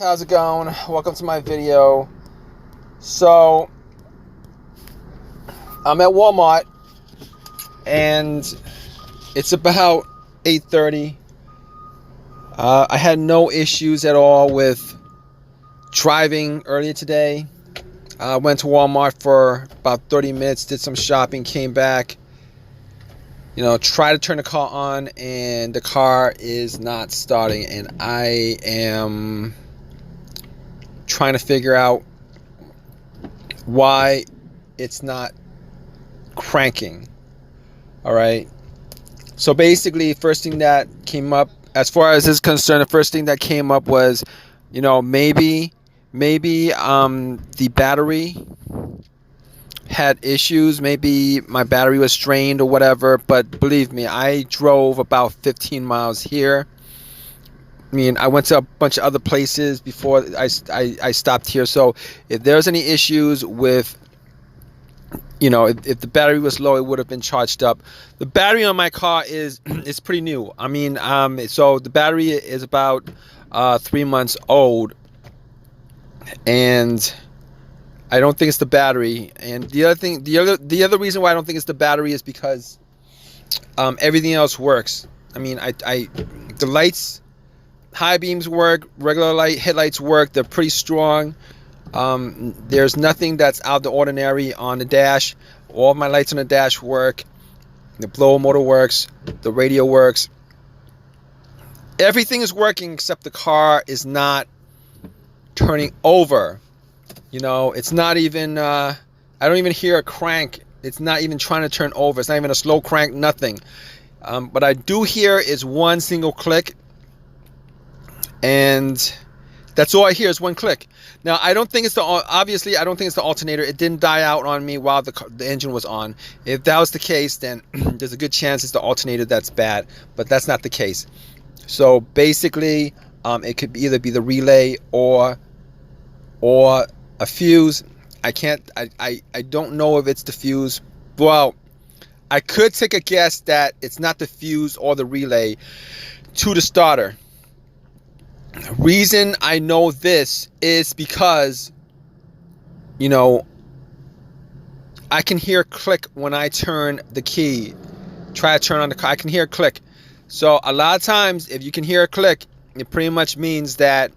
how's it going? Welcome to my video. So I'm at Walmart and it's about 8:30. I had no issues at all with driving earlier today. I went to Walmart for about 30 minutes, did some shopping, came back, tried to turn the car on, and the car is not starting, and I am trying to figure out why it's not cranking. All right. So basically, first thing that came up, as far as this is concerned, the first thing that came up was, maybe the battery had issues. Maybe my battery was drained or whatever. But believe me, I drove about 15 miles here. I went to a bunch of other places before I stopped here. So if there's any issues with, if the battery was low, it would have been charged up. The battery on my car is pretty new. So the battery is about 3 months old, and I don't think it's the battery. And the other reason why I don't think it's the battery is because everything else works. The lights, high beams work, regular headlights work. They're pretty strong. There's nothing that's out of the ordinary on the dash. All of my lights on the dash work. The blower motor works. The radio works. Everything is working except the car is not turning over. It's not even, I don't even hear a crank. It's not even trying to turn over. It's not even a slow crank, nothing. But I do hear is one single click. And that's all I hear is one click. Now, I don't think it's the alternator. It didn't die out on me while the engine was on. If that was the case, then there's a good chance it's the alternator that's bad. But that's not the case. So basically, it could either be the relay or a fuse. I don't know if it's the fuse. Well, I could take a guess that it's not the fuse or the relay to the starter. Reason I know this is because, I can hear a click when I turn the key. Try to turn on the car. I can hear a click. So a lot of times, if you can hear a click, it pretty much means that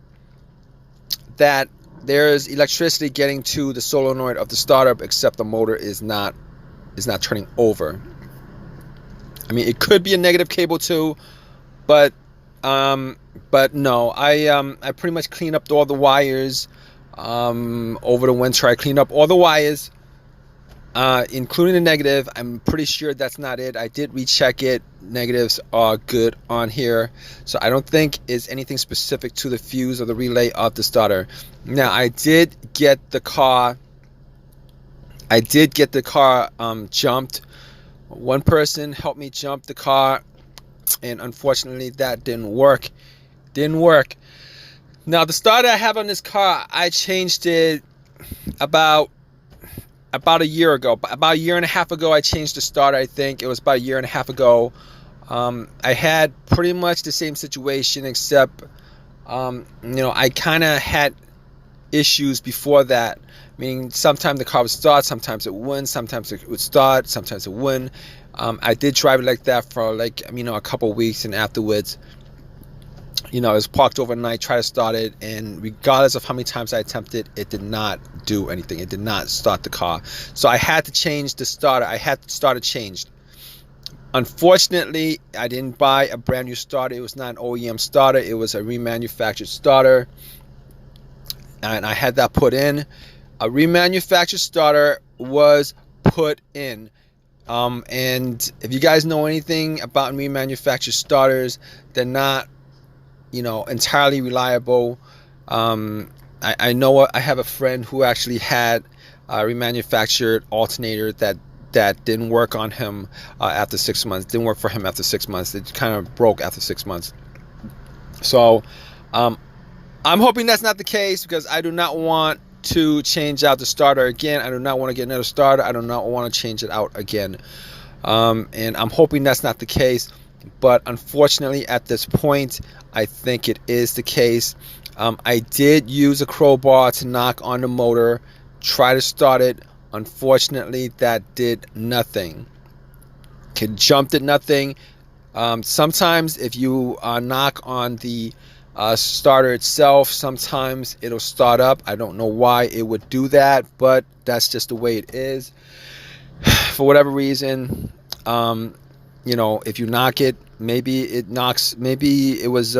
there's electricity getting to the solenoid of the starter, except the motor is not turning over. It could be a negative cable too, but no. I pretty much cleaned up all the wires over the winter. I cleaned up all the wires, including the negative. I'm pretty sure that's not it. I did recheck it. Negatives are good on here, so I don't think it's anything specific to the fuse or the relay of the starter. Now, I did get the car jumped. One person helped me jump the car, and unfortunately that didn't work. Now, the starter I have on this car, I changed it about a year ago. About a year and a half ago, I changed the starter. I think it was about a year and a half ago. I had pretty much the same situation, except I kind of had issues before that. Meaning, sometimes the car would start, sometimes it wouldn't, sometimes it would start, sometimes it wouldn't. I did drive it like that for a couple of weeks, and afterwards, it was parked overnight, tried to start it, and regardless of how many times I attempted, it did not do anything. It did not start the car. So I had to change the starter. I had the starter changed. Unfortunately, I didn't buy a brand new starter. It was not an OEM starter. It was a remanufactured starter, and I had that put in. A remanufactured starter was put in. And if you guys know anything about remanufactured starters, they're not, entirely reliable. I know I have a friend who actually had a remanufactured alternator that didn't work on him after 6 months. Didn't work for him after 6 months. It kind of broke after 6 months. So I'm hoping that's not the case, because I do not want to change out the starter again. I do not want to get another starter. I do not want to change it out again. And I'm hoping that's not the case. But unfortunately, at this point, I think it is the case. I did use a crowbar to knock on the motor, try to start it. Unfortunately, that did nothing. It jumped at nothing. Sometimes if you knock on the starter itself, sometimes it'll start up. I don't know why it would do that, but that's just the way it is. For whatever reason, if you knock it, maybe it knocks. Maybe it was.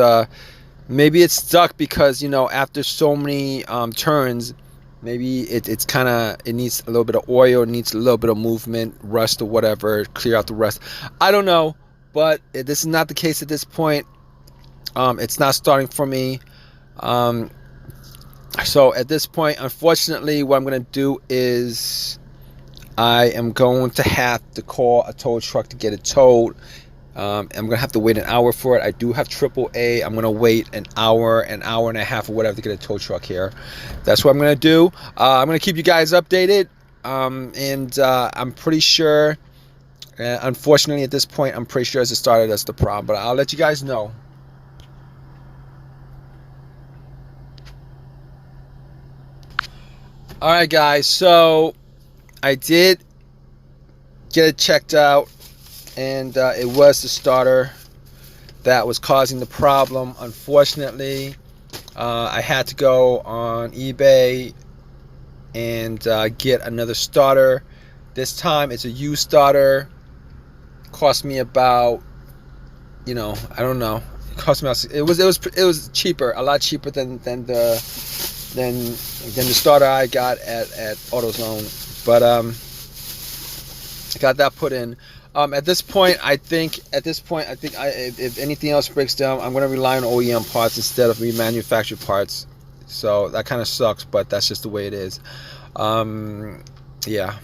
Maybe it's stuck because after so many turns, maybe it's kind of, it needs a little bit of oil, it needs a little bit of movement, rust or whatever, clear out the rust. I don't know, but this is not the case at this point. It's not starting for me. So at this point, unfortunately, what I'm going to do is I am going to have to call a tow truck to get it towed. I'm going to have to wait an hour for it. I do have AAA. I'm going to wait an hour and a half or whatever to get a tow truck here. That's what I'm going to do. I'm going to keep you guys updated. And I'm pretty sure, unfortunately at this point, I'm pretty sure it's the starter that's the problem. But I'll let you guys know. Alright guys, so I did get it checked out, and it was the starter that was causing the problem. Unfortunately, I had to go on eBay and get another starter. This time it's a used starter. Cost me about, I don't know. It cost me. It was cheaper, a lot cheaper than the starter I got at AutoZone. But I got that put in. At this point, I think if anything else breaks down, I'm going to rely on OEM parts instead of remanufactured parts. So that kind of sucks, but that's just the way it is. Yeah.